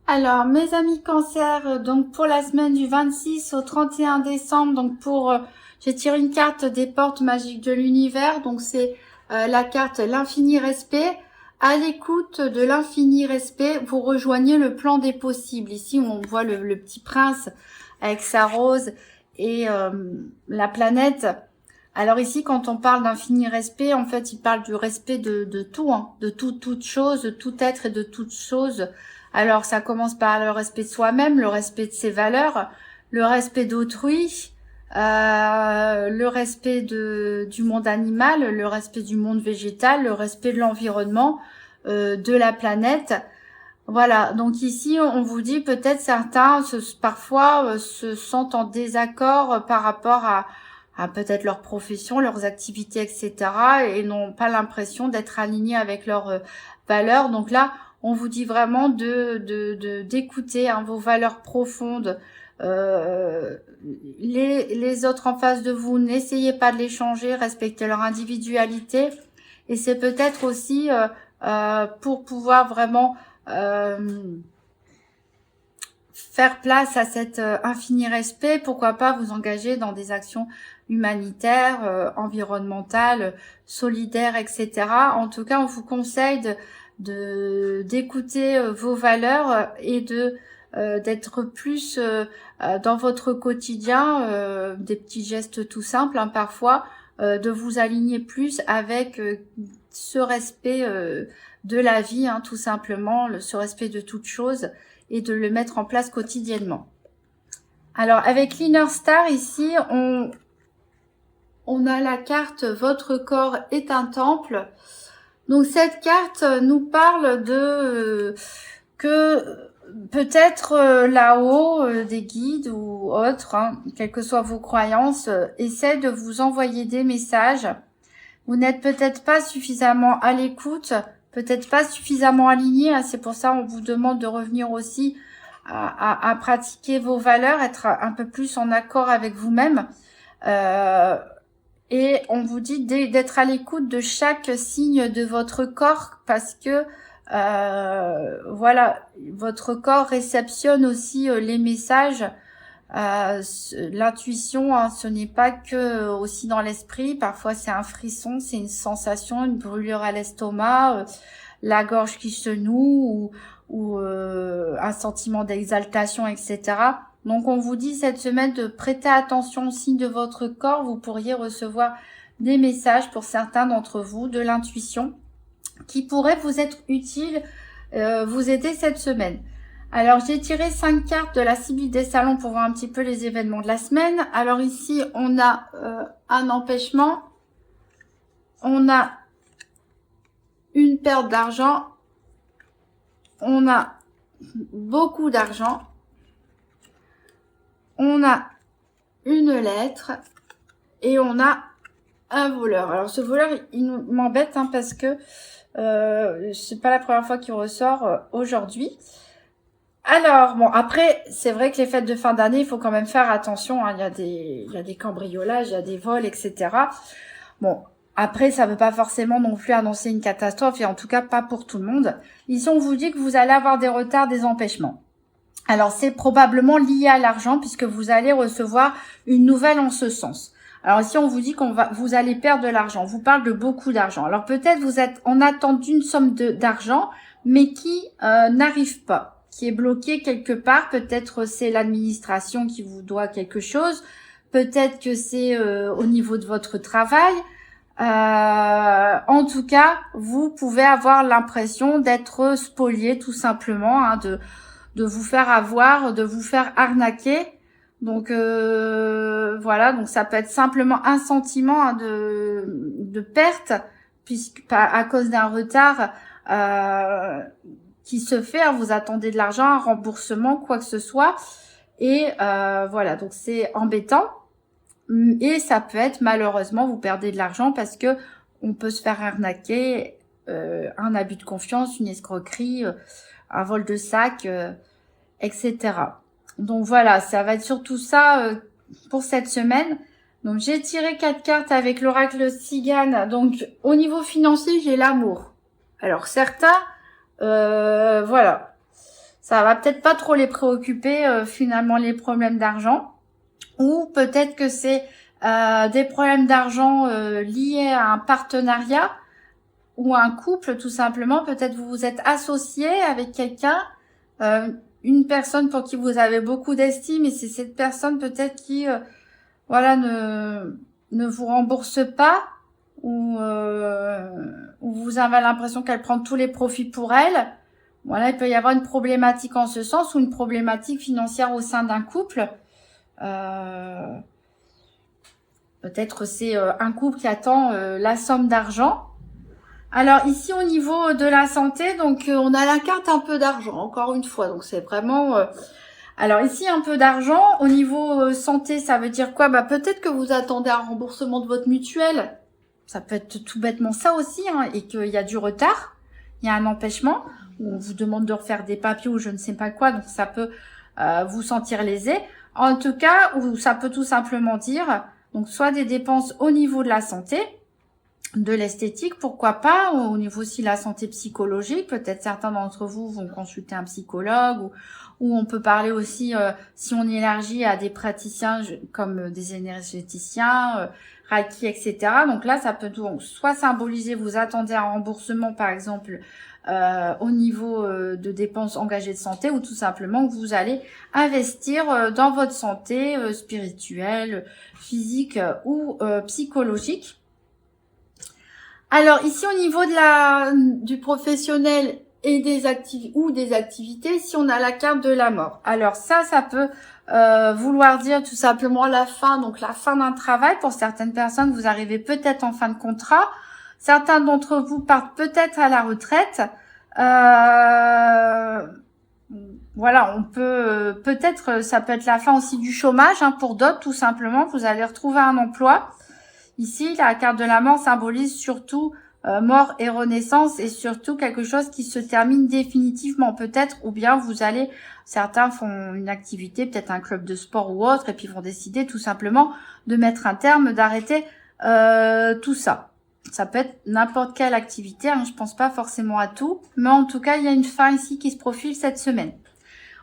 Alors, mes amis Cancer, donc pour la semaine du 26 au 31 décembre, donc j'ai tiré une carte des portes magiques de l'univers, donc c'est la carte l'infini respect. À l'écoute de l'infini respect, vous rejoignez le plan des possibles. Ici, on voit le petit prince avec sa rose et la planète. Alors ici, quand on parle d'infini respect, en fait, il parle du respect de tout, hein, de toute chose, de tout être et de toute chose. Alors, ça commence par le respect de soi-même, le respect de ses valeurs, le respect d'autrui, le respect du monde animal, le respect du monde végétal, le respect de l'environnement, de la planète. Voilà, donc ici, on vous dit peut-être certains parfois se sentent en désaccord par rapport à peut-être leur profession, leurs activités, etc. et n'ont pas l'impression d'être alignés avec leurs valeurs. Donc là, on vous dit vraiment d'écouter vos valeurs profondes. Les autres en face de vous, n'essayez pas de les changer, respectez leur individualité. Et c'est peut-être aussi pour pouvoir vraiment faire place à cet infini respect, pourquoi pas vous engager dans des actions humanitaires, environnementales, solidaires, etc. En tout cas, on vous conseille d'écouter vos valeurs et d'être plus dans votre quotidien, des petits gestes tout simples, hein, parfois, de vous aligner plus avec ce respect de la vie, hein, tout simplement, ce respect de toute chose, et de le mettre en place quotidiennement. Alors, avec l'Inner Star, ici, on a la carte « Votre corps est un temple ». Donc, cette carte nous parle de que peut-être là-haut, des guides ou autres, hein, quelles que soient vos croyances, essaient de vous envoyer des messages. Vous n'êtes peut-être pas suffisamment à l'écoute, peut-être pas suffisamment aligné, hein, c'est pour ça on vous demande de revenir aussi à pratiquer vos valeurs, être un peu plus en accord avec vous-même. Et on vous dit d'être à l'écoute de chaque signe de votre corps parce que voilà, votre corps réceptionne aussi les messages. L'intuition, hein, ce n'est pas que aussi dans l'esprit, parfois c'est un frisson, c'est une sensation, une brûlure à l'estomac, la gorge qui se noue ou un sentiment d'exaltation, etc. Donc on vous dit cette semaine de prêter attention aux signes de votre corps, vous pourriez recevoir des messages pour certains d'entre vous, de l'intuition, qui pourraient vous être utiles, vous aider cette semaine. Alors, j'ai tiré 5 cartes de la Sibylle des Salons pour voir un petit peu les événements de la semaine. Alors ici, on a un empêchement. On a une perte d'argent. On a beaucoup d'argent. On a une lettre. Et on a un voleur. Alors, ce voleur, il m'embête hein, parce que c'est pas la première fois qu'il ressort aujourd'hui. Alors, bon, après, c'est vrai que les fêtes de fin d'année, il faut quand même faire attention, hein. Il y a des cambriolages, il y a des vols, etc. Bon, après, ça veut pas forcément non plus annoncer une catastrophe, et en tout cas pas pour tout le monde. Ici, on vous dit que vous allez avoir des retards, des empêchements. Alors, c'est probablement lié à l'argent, puisque vous allez recevoir une nouvelle en ce sens. Alors ici, on vous dit vous allez perdre de l'argent. On vous parle de beaucoup d'argent. Alors peut-être vous êtes en attente d'une somme d'argent, mais qui n'arrive pas, qui est bloqué quelque part. Peut-être c'est l'administration qui vous doit quelque chose. Peut-être que c'est au niveau de votre travail. En tout cas, vous pouvez avoir l'impression d'être spolié tout simplement, hein, de vous faire avoir, de vous faire arnaquer. Donc voilà, donc ça peut être simplement un sentiment hein, de perte puisque à cause d'un retard qui se fait, hein, vous attendez de l'argent, un remboursement, quoi que ce soit, et voilà, donc c'est embêtant. Et ça peut être malheureusement vous perdez de l'argent parce que on peut se faire arnaquer, un abus de confiance, une escroquerie, un vol de sac, etc. Donc voilà, ça va être surtout ça pour cette semaine. Donc j'ai tiré 4 cartes avec l'oracle Cigane. Donc au niveau financier, j'ai l'amour. Alors certains, voilà, Ça va peut-être pas trop les préoccuper finalement les problèmes d'argent. Ou peut-être que c'est des problèmes d'argent liés à un partenariat ou un couple tout simplement. Peut-être vous vous êtes associé avec quelqu'un, une personne pour qui vous avez beaucoup d'estime et c'est cette personne peut-être qui voilà ne vous rembourse pas ou vous avez l'impression qu'elle prend tous les profits pour elle. Voilà, il peut y avoir une problématique en ce sens ou une problématique financière au sein d'un couple. Peut-être c'est un couple qui attend la somme d'argent. Alors ici au niveau de la santé, donc on a la carte un peu d'argent, encore une fois. Donc c'est vraiment... Alors ici un peu d'argent. Au niveau santé, ça veut dire quoi? Peut-être que vous attendez un remboursement de votre mutuelle. Ça peut être tout bêtement ça aussi, hein, et qu'il y a du retard, il y a un empêchement, ou on vous demande de refaire des papiers ou je ne sais pas quoi, donc ça peut vous sentir lésé. En tout cas, ou ça peut tout simplement dire, donc soit des dépenses au niveau de la santé, de l'esthétique, pourquoi pas, au niveau aussi de la santé psychologique, peut-être certains d'entre vous vont consulter un psychologue, ou on peut parler aussi, si on élargit à des praticiens comme des énergéticiens, Reiki, etc. Donc là, ça peut donc soit symboliser, vous attendez un remboursement, par exemple, au niveau de dépenses engagées de santé, ou tout simplement que vous allez investir dans votre santé spirituelle, physique ou psychologique. Alors ici au niveau de du professionnel et des activités, si on a la carte de la mort. Alors ça peut vouloir dire tout simplement la fin, donc la fin d'un travail. Pour certaines personnes, vous arrivez peut-être en fin de contrat. Certains d'entre vous partent peut-être à la retraite. Voilà, on peut peut-être, ça peut être la fin aussi du chômage, hein, pour d'autres tout simplement. Vous allez retrouver un emploi. Ici, la carte de la mort symbolise surtout mort et renaissance et surtout quelque chose qui se termine définitivement peut-être, ou bien certains font une activité, peut-être un club de sport ou autre, et puis vont décider tout simplement de mettre un terme, d'arrêter tout ça. Ça peut être n'importe quelle activité, hein, je pense pas forcément à tout, mais en tout cas, il y a une fin ici qui se profile cette semaine.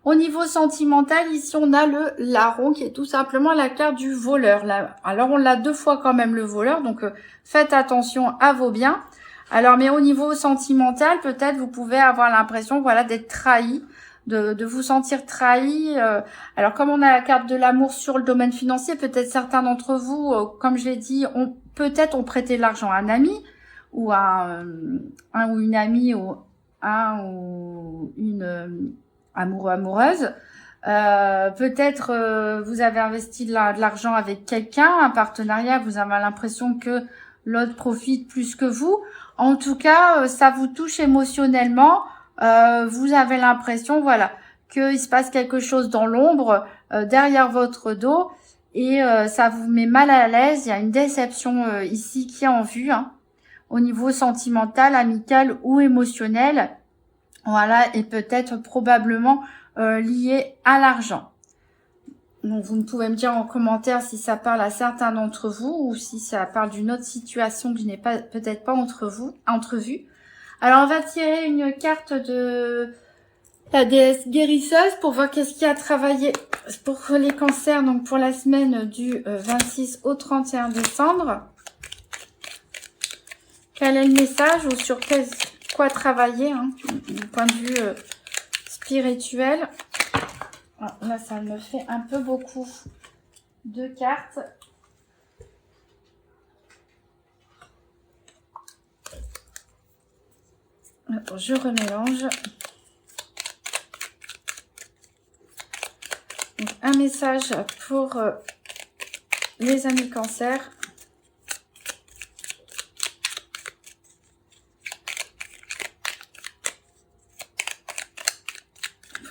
Au niveau sentimental, ici, on a le larron qui est tout simplement la carte du voleur. Alors, on l'a 2 fois quand même, le voleur, donc faites attention à vos biens. Alors, mais au niveau sentimental, peut-être vous pouvez avoir l'impression, voilà, d'être trahi, de vous sentir trahi. Alors, comme on a la carte de l'amour sur le domaine financier, peut-être certains d'entre vous, comme je l'ai dit, ont prêté de l'argent à un ami, ou à un ou une amie, ou un ou une... amoureux, amoureuse. Peut-être vous avez investi de l'argent avec quelqu'un, un partenariat, vous avez l'impression que l'autre profite plus que vous. En tout cas, ça vous touche émotionnellement. Vous avez l'impression, voilà, qu'il se passe quelque chose dans l'ombre, derrière votre dos, et ça vous met mal à l'aise. Il y a une déception ici qui est en vue, hein, au niveau sentimental, amical ou émotionnel. Voilà, et peut-être probablement lié à l'argent. Donc vous pouvez me dire en commentaire si ça parle à certains d'entre vous ou si ça parle d'une autre situation que je n'ai pas peut-être pas entrevue. Alors on va tirer une carte de la déesse guérisseuse pour voir qu'est-ce qui a travaillé pour les cancers, donc pour la semaine du 26 au 31 décembre. Quel est le message ou sur quoi travailler, hein, du point de vue spirituel. Là, ça me fait un peu beaucoup de cartes. Attends, je remélange. Donc, un message pour les amis cancer.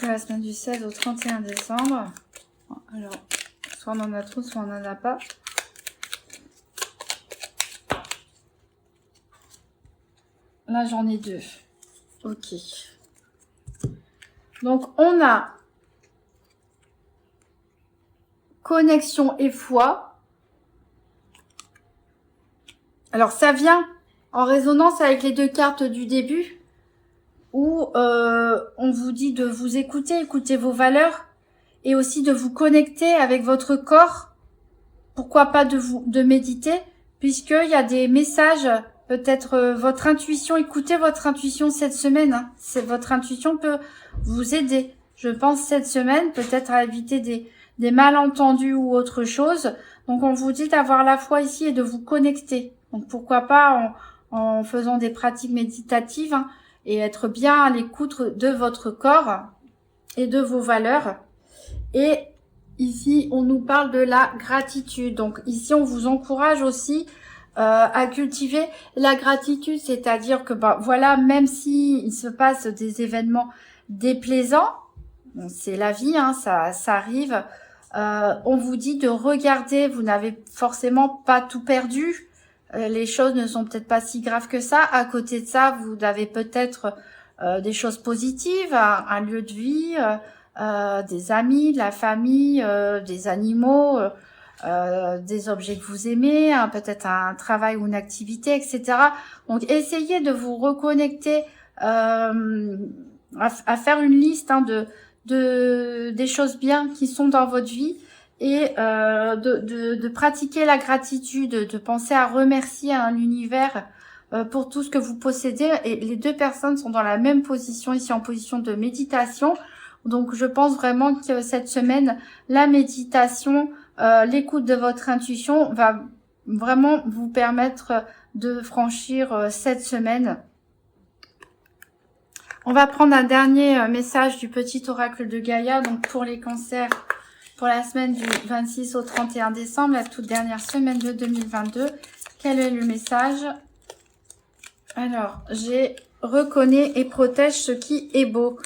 La semaine du 16 au 31 décembre. Alors, soit on en a trop, soit on n'en a pas. Là, j'en ai 2. Ok. Donc, on a connexion et foi. Alors, ça vient en résonance avec les 2 cartes du début, où on vous dit de vous écouter vos valeurs, et aussi de vous connecter avec votre corps. Pourquoi pas de méditer, puisqu'il y a des messages, peut-être votre intuition, écoutez votre intuition cette semaine. Hein. Votre intuition peut vous aider, je pense, cette semaine, peut-être à éviter des malentendus ou autre chose. Donc on vous dit d'avoir la foi ici et de vous connecter. Donc pourquoi pas en faisant des pratiques méditatives, hein, et être bien à l'écoute de votre corps et de vos valeurs. Et ici, on nous parle de la gratitude. Donc ici, on vous encourage aussi à cultiver la gratitude, c'est-à-dire que voilà, même si il se passe des événements déplaisants, bon, c'est la vie, hein, ça arrive. On vous dit de regarder, vous n'avez forcément pas tout perdu. Les choses ne sont peut-être pas si graves que ça. À côté de ça, vous avez peut-être des choses positives, un lieu de vie, des amis, de la famille, des animaux, des objets que vous aimez, hein, peut-être un travail ou une activité, etc. Donc, essayez de vous reconnecter, à faire une liste, hein, des choses bien qui sont dans votre vie, et de pratiquer la gratitude, de penser à remercier l'univers pour tout ce que vous possédez. Et les deux personnes sont dans la même position ici, en position de méditation. Donc je pense vraiment que cette semaine, la méditation, l'écoute de votre intuition va vraiment vous permettre de franchir cette semaine. On va prendre un dernier message du petit oracle de Gaïa, donc pour les cancers, pour la semaine du 26 au 31 décembre, la toute dernière semaine de 2022. Quel est le message? Alors, j'ai « Reconnais et protège ce qui est beau ».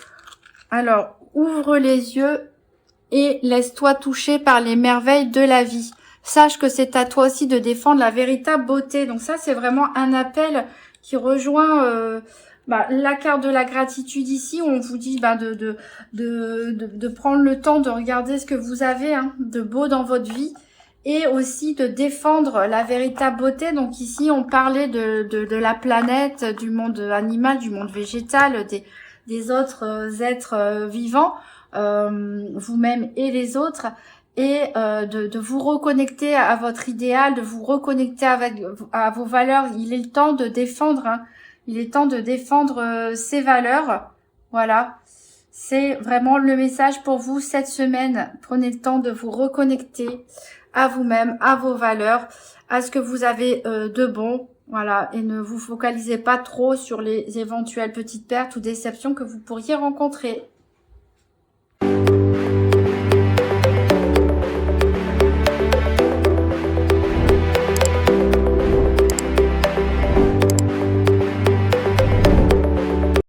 Alors, ouvre les yeux et laisse-toi toucher par les merveilles de la vie. Sache que c'est à toi aussi de défendre la véritable beauté. Donc ça, c'est vraiment un appel qui rejoint la carte de la gratitude ici, où on vous dit de prendre le temps de regarder ce que vous avez de beau dans votre vie, et aussi de défendre la véritable beauté. Donc ici, on parlait de la planète, du monde animal, du monde végétal, des autres êtres vivants, vous-même et les autres, et de vous reconnecter à votre idéal, de vous reconnecter à vos valeurs. Il est le temps de défendre, il est temps de défendre ces valeurs. Voilà, c'est vraiment le message pour vous cette semaine. Prenez le temps de vous reconnecter à vous-même, à vos valeurs, à ce que vous avez de bon. Voilà, et ne vous focalisez pas trop sur les éventuelles petites pertes ou déceptions que vous pourriez rencontrer.